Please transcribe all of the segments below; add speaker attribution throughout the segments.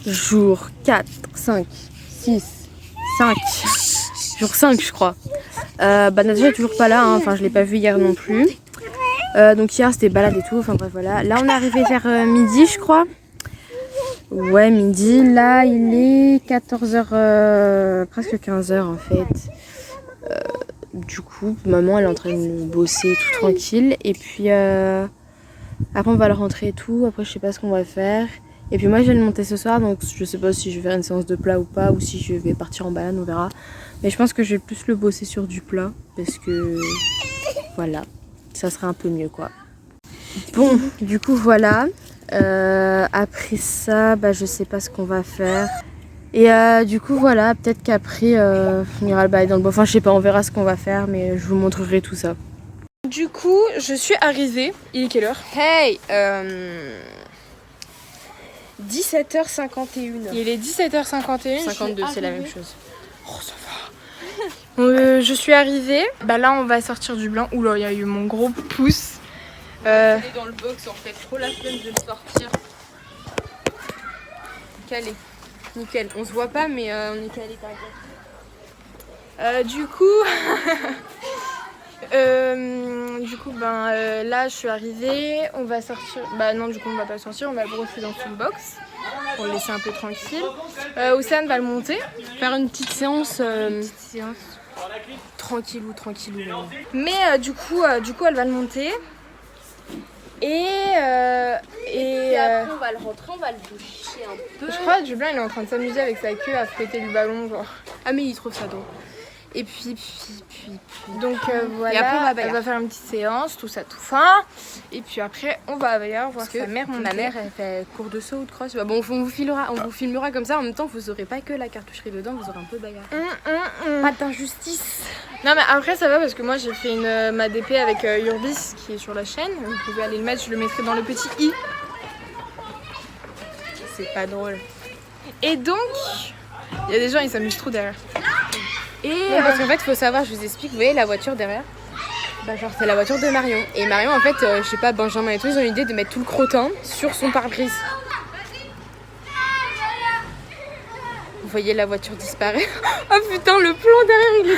Speaker 1: Jour 4, 5, 6, 5. Jour 5 je crois. Natacha est toujours pas là, hein. Enfin je l'ai pas vue hier non plus. Donc hier c'était balade et tout, enfin bref voilà. Là on est arrivé vers midi je crois. Ouais midi, là il est 14h, presque 15h en fait. Du coup maman elle est en train de bosser tout tranquille. Et puis après on va le rentrer et tout, après je sais pas ce qu'on va faire. Et puis moi je vais le monter ce soir, donc je sais pas si je vais faire une séance de plat ou pas, ou si je vais partir en balade, on verra. Mais je pense que je vais plus le bosser sur du plat, parce que voilà, ça sera un peu mieux quoi. Bon, du coup voilà, après ça, je sais pas ce qu'on va faire. Et du coup voilà, peut-être qu'après on ira le balader dans le bois, enfin je sais pas, on verra ce qu'on va faire, mais je vous montrerai tout ça.
Speaker 2: Du coup, je suis arrivée, il est quelle heure?
Speaker 1: Hey 17h51.
Speaker 2: Il est 17h51.
Speaker 1: 52, c'est la même chose.
Speaker 2: Oh, ça va. Je suis arrivée. Là, on va sortir du blanc. Oula, il y a eu mon gros pouce.
Speaker 1: On est dans le box, on fait trop la flemme de le sortir. Calé. Nickel. On se voit pas, mais on est calé, t'inquiète.
Speaker 2: Là, je suis arrivée. On va sortir. Non, du coup, on va pas sortir. On va le brosser dans son box. Pour le laisser un peu tranquille. Océane va le monter. Faire une petite séance. Tranquillou. Mais du coup, elle va le monter. Et
Speaker 1: après, on va le rentrer, on va le boucher un peu.
Speaker 2: Je crois que Dublin, il est en train de s'amuser avec sa queue à fouetter le ballon, genre.
Speaker 1: Ah, mais il trouve ça drôle. Et puis.
Speaker 2: Donc voilà,
Speaker 1: et après,
Speaker 2: elle va faire une petite séance, tout ça, tout fin. Et puis après, on va ailleurs voir sa mère monter.
Speaker 1: Ma mère, elle fait cours de saut ou de cross. Bon, on vous filmera comme ça. En même temps, vous aurez pas que la cartoucherie dedans, vous aurez un peu de bagarre. Pas d'injustice.
Speaker 2: Non, mais après, ça va parce que moi, j'ai fait ma DP avec Urbis qui est sur la chaîne. Vous pouvez aller le mettre, je le mettrai dans le petit i.
Speaker 1: C'est pas drôle.
Speaker 2: Et donc, il y a des gens, ils s'amusent trop derrière.
Speaker 1: Et parce qu'en fait, il faut savoir, je vous explique, vous voyez la voiture derrière, c'est la voiture de Marion. Et Marion, en fait, je sais pas, Benjamin et tout, ils ont l'idée de mettre tout le crottin sur son pare-brise. Vous voyez la voiture disparaître. Oh putain, le plan derrière, il est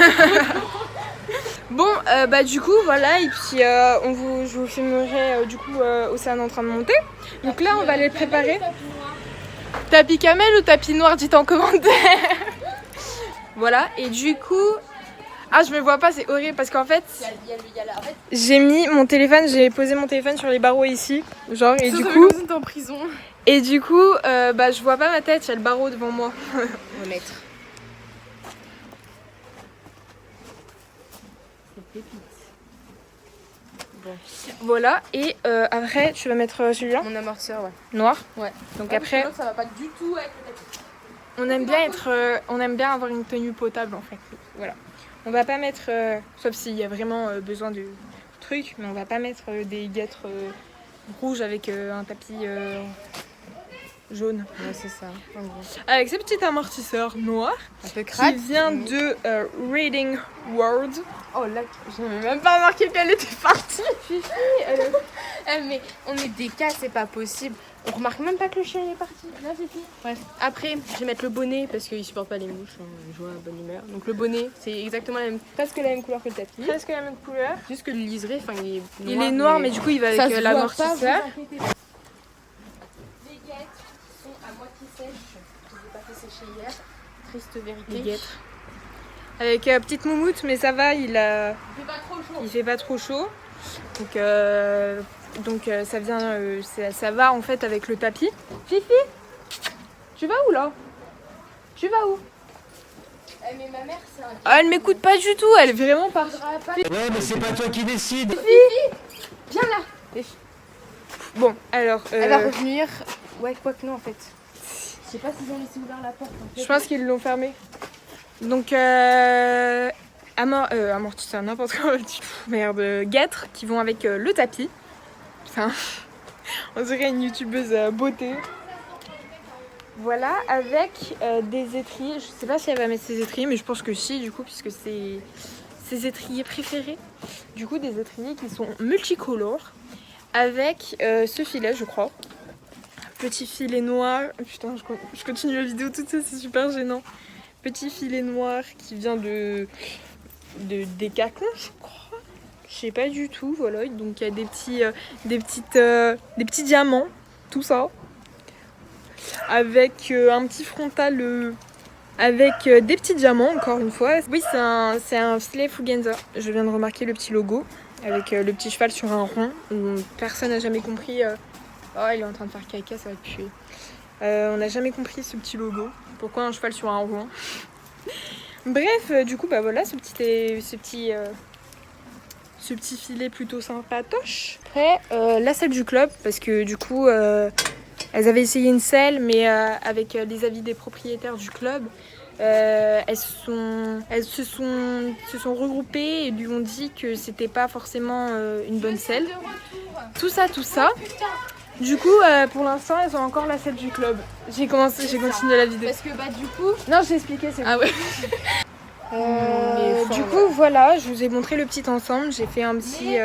Speaker 2: Bon, du coup, voilà, et puis je vous filmerai Océane en train de monter. Donc là, on va aller le préparer. Tapis camel ou tapis noir, dites en commentaire. Voilà, et du coup... Ah, je me vois pas, c'est horrible parce qu'en fait... J'ai posé mon téléphone sur les barreaux ici. Genre, et du coup...
Speaker 1: t'es en prison.
Speaker 2: Et du coup, je vois pas ma tête, il y a le barreau devant moi.
Speaker 1: On va mettre. C'est pépite. Bon.
Speaker 2: Voilà, et après, tu vas mettre celui-là.
Speaker 1: Mon amortisseur, ouais.
Speaker 2: Noir.
Speaker 1: Ouais.
Speaker 2: Donc après...
Speaker 1: Ça va pas du tout avec le tapis.
Speaker 2: On aime bien avoir une tenue potable en fait. Voilà. On va pas mettre, sauf s'il y a vraiment besoin de trucs, mais on va pas mettre des guêtres rouges avec un tapis jaune.
Speaker 1: Ouais, c'est ça. En gros.
Speaker 2: Avec ce petit amortisseur noir
Speaker 1: Un peu crade.
Speaker 2: qui vient de Reading World.
Speaker 1: Oh là, je n'avais même pas remarqué qu'elle était partie. Fifi, mais on est des cas, c'est pas possible. On remarque même pas que le chien est parti. Là, Fifi. Bref. Après, je vais mettre le bonnet parce qu'il supporte pas les mouches. Je vois bonne humeur. Donc le bonnet, c'est exactement presque la même couleur que le tapis.
Speaker 2: Presque la même couleur.
Speaker 1: Juste que le liseré, il est noir.
Speaker 2: Il est noir, mais du coup, il va avec l'amortisseur.
Speaker 1: Les guêtres sont à moitié sèches. Je les ai pas fait sécher hier. Triste vérité.
Speaker 2: Les guêtres. Avec petite moumoute, mais ça va, il fait pas trop chaud. Donc ça va en fait avec le tapis. Fifi, tu vas où là? Tu vas où?
Speaker 1: Mais ma mère, c'est un...
Speaker 2: Ah, elle m'écoute pas du tout, elle est vraiment pas...
Speaker 3: Ouais, mais c'est pas toi qui décide.
Speaker 1: Fifi, viens là.
Speaker 2: Bon, alors...
Speaker 1: Elle va revenir. Ouais, quoi que non en fait. Je sais pas s'ils ont laissé ouvert la porte. En fait.
Speaker 2: Je pense qu'ils l'ont fermée. Donc, amortisseur, n'importe quoi. Merde, guêtres qui vont avec le tapis. Enfin, on dirait une youtubeuse beauté. Voilà, avec des étriers. Je sais pas si elle va mettre ses étriers, mais je pense que si, du coup, puisque c'est ses étriers préférés. Du coup, des étriers qui sont multicolores. Avec ce filet, je crois. Petit filet noir. Putain, je continue la vidéo toute seule, c'est super gênant. Petit filet noir qui vient de Decathlon, je crois. Je sais pas du tout, voilà. Donc il y a des petits diamants, tout ça. Avec un petit frontal avec des petits diamants, encore une fois. Oui, c'est un filet Fugenza. Je viens de remarquer le petit logo avec le petit cheval sur un rond. Personne n'a jamais compris. Oh, il est en train de faire caca, ça va puer. On n'a jamais compris ce petit logo. Pourquoi un cheval sur un rond? Bref, du coup, bah voilà, ce petit filet plutôt sympatoche. Après, la selle du club, parce que du coup, elles avaient essayé une selle, mais avec les avis des propriétaires du club, elles se sont regroupées et lui ont dit que c'était pas forcément une bonne selle. Tout ça. Du coup, pour l'instant, elles ont encore la selle du club. J'ai continué la vidéo.
Speaker 1: Parce que bah du coup...
Speaker 2: Non, j'ai expliqué, c'est
Speaker 1: Ah ouais.
Speaker 2: du coup, voilà, je vous ai montré le petit ensemble. J'ai fait un petit...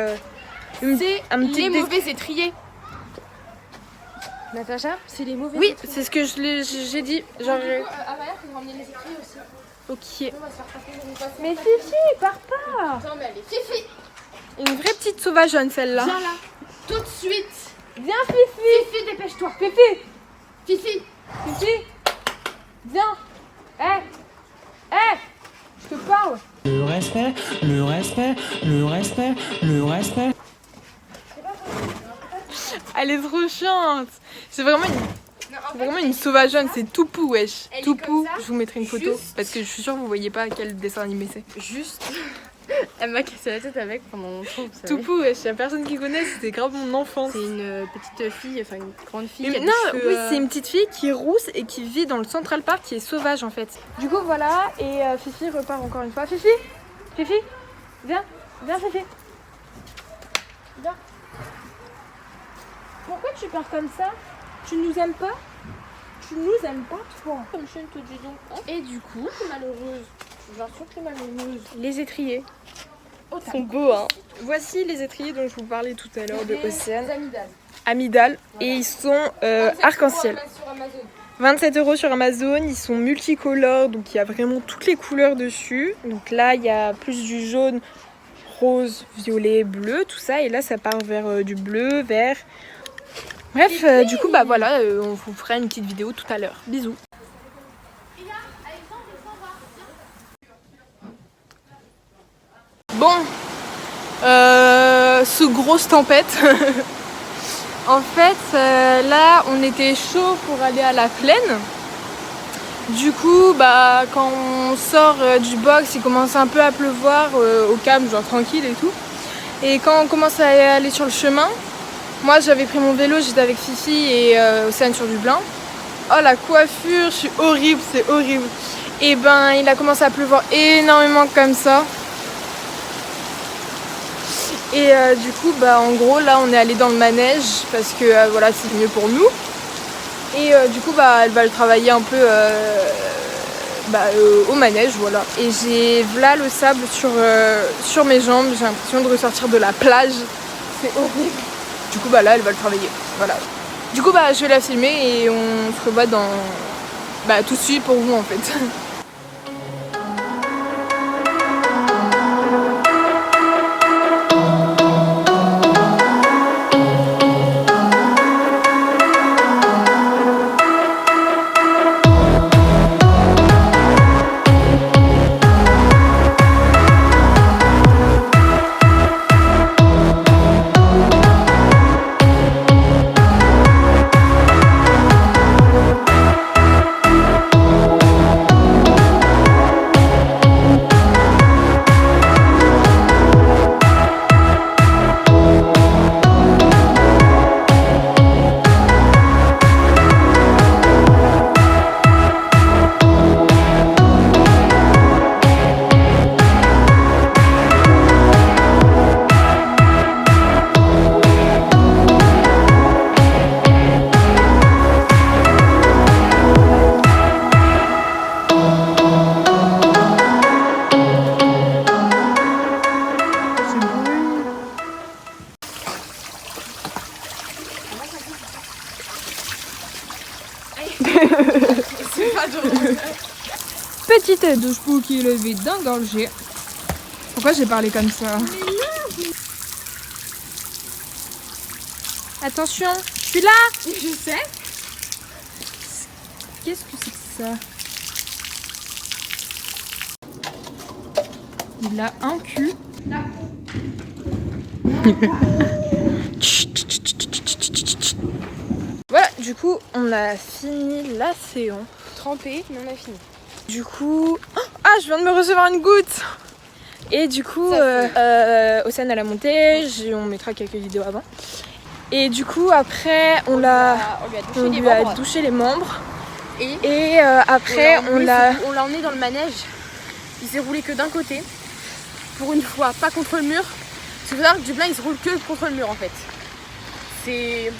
Speaker 1: les mauvais étriers. Natacha, c'est les mauvais
Speaker 2: Oui,
Speaker 1: étriers.
Speaker 2: c'est ce que j'ai dit. Genre,
Speaker 1: Amaya, faut ramener les étriers aussi.
Speaker 2: ok.
Speaker 1: On va se faire taper, on va se
Speaker 2: Mais
Speaker 1: faire
Speaker 2: Fifi, pars pas.
Speaker 1: taper. Non mais elle est Fifi.
Speaker 2: Une vraie petite sauvageonne, celle-là.
Speaker 1: Viens là, tout de suite.
Speaker 2: Viens, Fifi.
Speaker 1: Fifi, dépêche-toi.
Speaker 2: Fifi.
Speaker 1: Fifi.
Speaker 2: Fifi. Viens. Je te parle.
Speaker 3: Le respect, le respect, le respect, le respect.
Speaker 2: Elle est trop chiante. C'est vraiment une sauvageonne. C'est Toupou, wesh.
Speaker 1: Elle est
Speaker 2: Toupou,
Speaker 1: comme ça,
Speaker 2: je vous mettrai une photo.
Speaker 1: juste.
Speaker 2: Parce que je suis sûre que vous voyez pas quel dessin animé c'est.
Speaker 1: Juste. Elle m'a cassé la tête avec pendant longtemps, vous savez.
Speaker 2: Toupou, wesh. Y a personne qui connaît. C'était grave mon enfance.
Speaker 1: C'est une petite fille, enfin une grande fille.
Speaker 2: Mais
Speaker 1: qui a
Speaker 2: non,
Speaker 1: des cheveux,
Speaker 2: oui, c'est une petite fille qui est rousse et qui vit dans le Central Park, qui est sauvage en fait. Du coup, voilà, et Fifi repart encore une fois. Fifi, viens, Fifi. Viens. Pourquoi tu pars comme ça? Tu nous aimes pas? Tu nous aimes pas, toi?
Speaker 1: Comme je te dis donc. Et du coup, t'es malheureuse. J'ai l'impression que t'es malheureuse.
Speaker 2: Les étriers
Speaker 1: Oh,
Speaker 2: sont beaux, hein. Voici les étriers dont je vous parlais tout à l'heure de Océane.
Speaker 1: Amygdales.
Speaker 2: Amidal. Et ils sont arc-en-ciel.
Speaker 1: Sur Amazon.
Speaker 2: 27 € sur Amazon, ils sont multicolores, donc il y a vraiment toutes les couleurs dessus. Donc là, il y a plus du jaune, rose, violet, bleu, tout ça. Et là, ça part vers du bleu, vert. Bref, du coup, bah voilà, on vous fera une petite vidéo tout à l'heure. Bisous. Bon, ce grosse tempête. En fait, là, on était chaud pour aller à la plaine. Du coup, bah, quand on sort du box, il commence un peu à pleuvoir au calme, genre tranquille et tout. Et quand on commence à aller sur le chemin, moi j'avais pris mon vélo, j'étais avec Fifi et Océane sur du blanc. Oh la coiffure, je suis horrible, c'est horrible. Et ben, il a commencé à pleuvoir énormément comme ça. Et du coup, bah, en gros, là, on est allé dans le manège parce que voilà, c'est mieux pour nous. Et du coup, bah, elle va le travailler un peu au manège, voilà. Et j'ai là le sable sur mes jambes. J'ai l'impression de ressortir de la plage. C'est horrible. Du coup, bah là, elle va le travailler, voilà. Du coup, bah, je vais la filmer et on se revoit dans tout de suite pour vous, en fait. pas drôle. Petite douche pour qui est levée d'un gorgé. Pourquoi j'ai parlé comme ça? Attention, je suis là.
Speaker 1: Je sais.
Speaker 2: Qu'est-ce que c'est que ça? Il a un cul. Voilà, du coup, on a fini la séance.
Speaker 1: Trempé, mais on a fini.
Speaker 2: Du coup... Ah, je viens de me recevoir une goutte. Et du coup, Océane elle a monté, on mettra quelques vidéos avant. Et du coup, après, on lui a douché les membres. Et après, on l'a
Speaker 1: emmené dans le manège. Il s'est roulé que d'un côté. Pour une fois, pas contre le mur. Il faut savoir que Dublin, il se roule que contre le mur en fait. C'est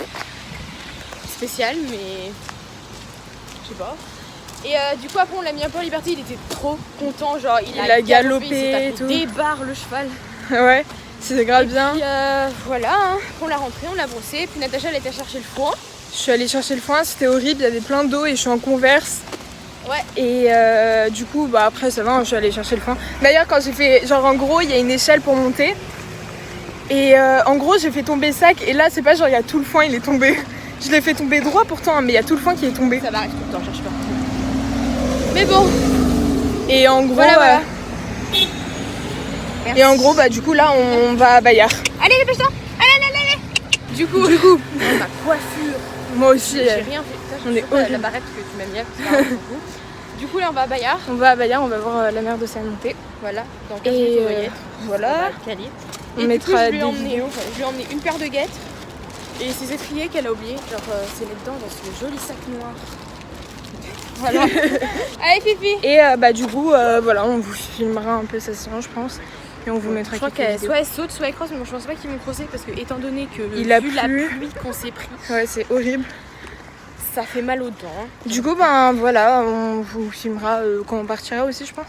Speaker 1: spécial, mais je sais pas. Et du coup, après, on l'a mis un peu en liberté. Il était trop content. Genre, il a galopé
Speaker 2: et tout.
Speaker 1: Des barres le cheval.
Speaker 2: Ouais, c'était grave bien.
Speaker 1: Puis voilà, hein, on l'a rentré, on l'a brossé. Puis Natacha, elle était chercher le foin.
Speaker 2: Je suis allée chercher le foin, c'était horrible. Il y avait plein d'eau et je suis en Converse.
Speaker 1: Ouais.
Speaker 2: Et du coup, bah après, ça va, je suis allée chercher le foin. D'ailleurs, quand j'ai fait, genre en gros, il y a une échelle pour monter. Et en gros, j'ai fait tomber le sac. Et là, c'est pas genre, il y a tout le foin, il est tombé. Je l'ai fait tomber droit pourtant, hein, mais il y a tout le foin qui est tombé.
Speaker 1: Ça m'arrive tout le temps, cherche pas. Mais bon.
Speaker 2: Et en gros,
Speaker 1: voilà.
Speaker 2: Et en gros, bah du coup, là, on va à Bayard.
Speaker 1: Allez, dépêche-toi. Allez. Du coup, ma coiffure.
Speaker 2: Moi aussi.
Speaker 1: J'ai rien fait.
Speaker 2: On est
Speaker 1: horrible. La barrette que tu m'as mis. Du coup, là, on va à Bayard.
Speaker 2: On va à Bayard, on va voir la mère d'Océane monter.
Speaker 1: Voilà. Dans 15
Speaker 2: Et
Speaker 1: minutes, on va y être.
Speaker 2: voilà.
Speaker 1: On
Speaker 2: mettra
Speaker 1: je lui ai
Speaker 2: des
Speaker 1: emmené
Speaker 2: vidéos.
Speaker 1: une paire de guêtres et ses étriers qu'elle a oublié. Genre, c'est là-dedans dans ce joli sac noir. Voilà. Allez, Fifi.
Speaker 2: Et bah du coup, voilà, on vous filmera un peu sa séance, je pense. Et on vous mettra
Speaker 1: Je crois
Speaker 2: quelques
Speaker 1: qu'elle
Speaker 2: vidéos.
Speaker 1: soit elle saute, soit elle crosse, mais je pense pas qu'ils vont crosser parce que étant donné que
Speaker 2: Il a
Speaker 1: vu la
Speaker 2: plu.
Speaker 1: pluie qu'on s'est pris,
Speaker 2: Ouais, c'est horrible.
Speaker 1: ça fait mal aux dents. Hein.
Speaker 2: Du coup, ben voilà, on vous filmera quand on partira aussi, je pense.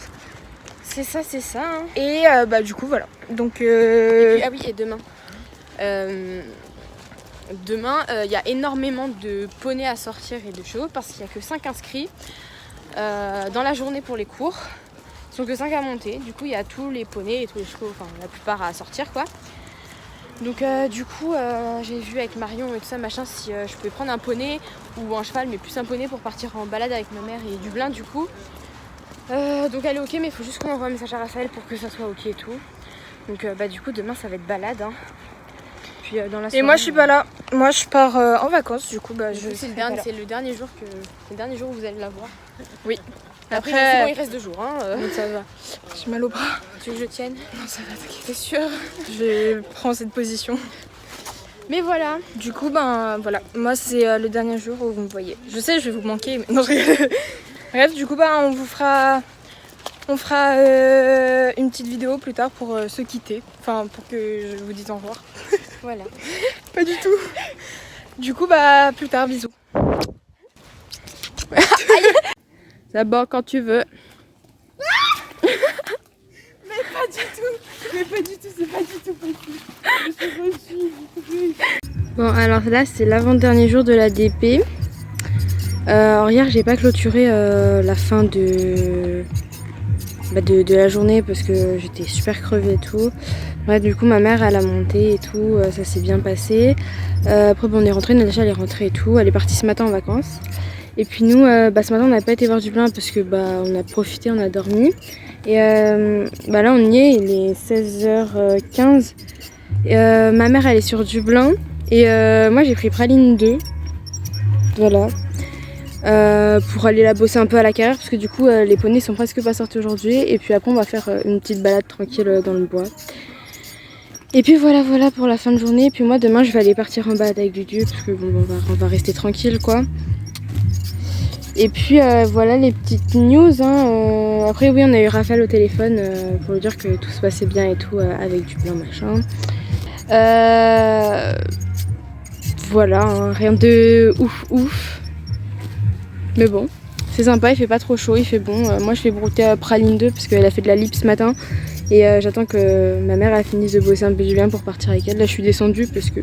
Speaker 1: C'est ça. Hein.
Speaker 2: Et bah du coup, voilà. Donc,
Speaker 1: Et puis, ah oui, et demain. Demain, il y a énormément de poneys à sortir et de chevaux parce qu'il n'y a que 5 inscrits dans la journée pour les cours. Ils sont que 5 à monter. Du coup, il y a tous les poneys et tous les chevaux, enfin la plupart à sortir quoi. Donc du coup, j'ai vu avec Marion et tout ça, machin, si je pouvais prendre un poney ou un cheval, mais plus un poney pour partir en balade avec ma mère et Dublin du coup. Donc elle est ok, mais il faut juste qu'on envoie un message à Raphaël pour que ça soit ok et tout. Donc bah du coup, demain ça va être balade. Hein. Puis, dans la soirée,
Speaker 2: et moi, je suis pas là. Moi, je pars en vacances, du coup, bah je.
Speaker 1: c'est le dernier jour où vous allez la voir.
Speaker 2: Oui.
Speaker 1: Après,
Speaker 2: Après,
Speaker 1: c'est bon, il reste 2 jours. Hein,
Speaker 2: donc ça va. J'ai mal au bras.
Speaker 1: Tu veux que je tienne?
Speaker 2: Non, ça va, t'inquiète.
Speaker 1: C'est sûr.
Speaker 2: Je prends cette position.
Speaker 1: Mais voilà.
Speaker 2: Du coup, ben voilà. Moi, c'est le dernier jour où vous me voyez. Je sais, je vais vous manquer, mais non, je rigole. Bref, du coup, ben on vous fera. On fera une petite vidéo plus tard pour se quitter. Enfin, pour que je vous dise au revoir.
Speaker 1: Voilà.
Speaker 2: Pas du tout. Du coup, bah plus tard, bisous.
Speaker 1: D'abord quand tu veux.
Speaker 2: Mais pas du tout, c'est pas du tout possible.
Speaker 1: Bon, alors là, c'est l'avant-dernier jour de la DP. Alors hier, j'ai pas clôturé la fin de la journée parce que j'étais super crevée et tout. Bref, du coup, ma mère, elle a monté et tout, ça s'est bien passé. Après, bon, on est rentré, Natacha, elle est rentrée et tout. Elle est partie ce matin en vacances. Et puis nous, ce matin, on n'a pas été voir Dublin parce que on a profité, on a dormi. Et là, on y est, il est 16h15. Ma mère, elle est sur Dublin. Et moi, j'ai pris Praline 2. Voilà. Pour aller la bosser un peu à la carrière parce que du coup les poneys sont presque pas sortis aujourd'hui et puis après on va faire une petite balade tranquille dans le bois et puis voilà pour la fin de journée. Et puis moi demain je vais aller partir en balade avec Dudu parce que bon on va rester tranquille quoi. Et puis voilà les petites news hein. Après oui, on a eu Raphaël au téléphone pour lui dire que tout se passait bien et tout avec Dublin machin. Voilà hein, rien de ouf. Mais bon, c'est sympa, il fait pas trop chaud, il fait bon. Moi je fais brouter à Praline 2 parce qu'elle a fait de la lip ce matin. Et j'attends que ma mère a fini de bosser un peu du bien pour partir avec elle. Là je suis descendue parce que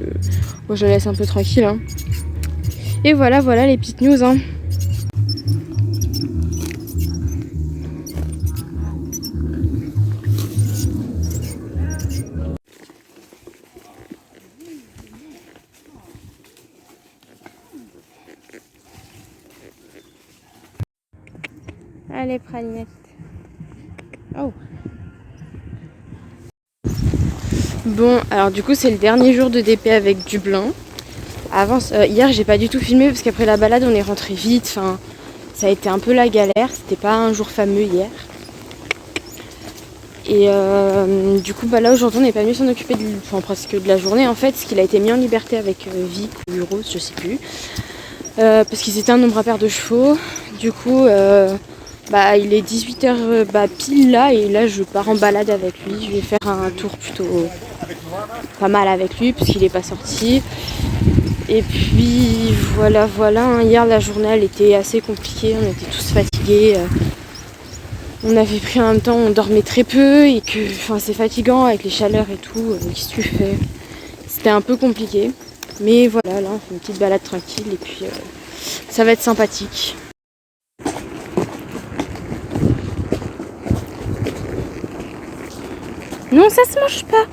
Speaker 1: moi je la laisse un peu tranquille. Hein. Et voilà les petites news. Hein. Allez, pralinette. Oh. Bon, alors du coup c'est le dernier jour de DP avec Dublin. Avant, hier j'ai pas du tout filmé parce qu'après la balade on est rentré vite. Enfin, ça a été un peu la galère. C'était pas un jour fameux hier. Et du coup bah là aujourd'hui on n'est pas venu s'en occuper presque de la journée en fait, parce qu'il a été mis en liberté avec Vic ou Rose, je sais plus. Parce qu'ils étaient un nombre impair de chevaux. Du coup bah il est 18h pile là, et là je pars en balade avec lui. Je vais faire un tour plutôt pas mal avec lui parce qu'il n'est pas sorti. Et puis voilà, hier la journée elle était assez compliquée, on était tous fatigués. On avait pris en même temps, on dormait très peu et que c'est fatigant avec les chaleurs et tout. Qu'est-ce que tu fais? C'était un peu compliqué. Mais voilà, là on fait une petite balade tranquille et puis ça va être sympathique. Non, ça se mange pas.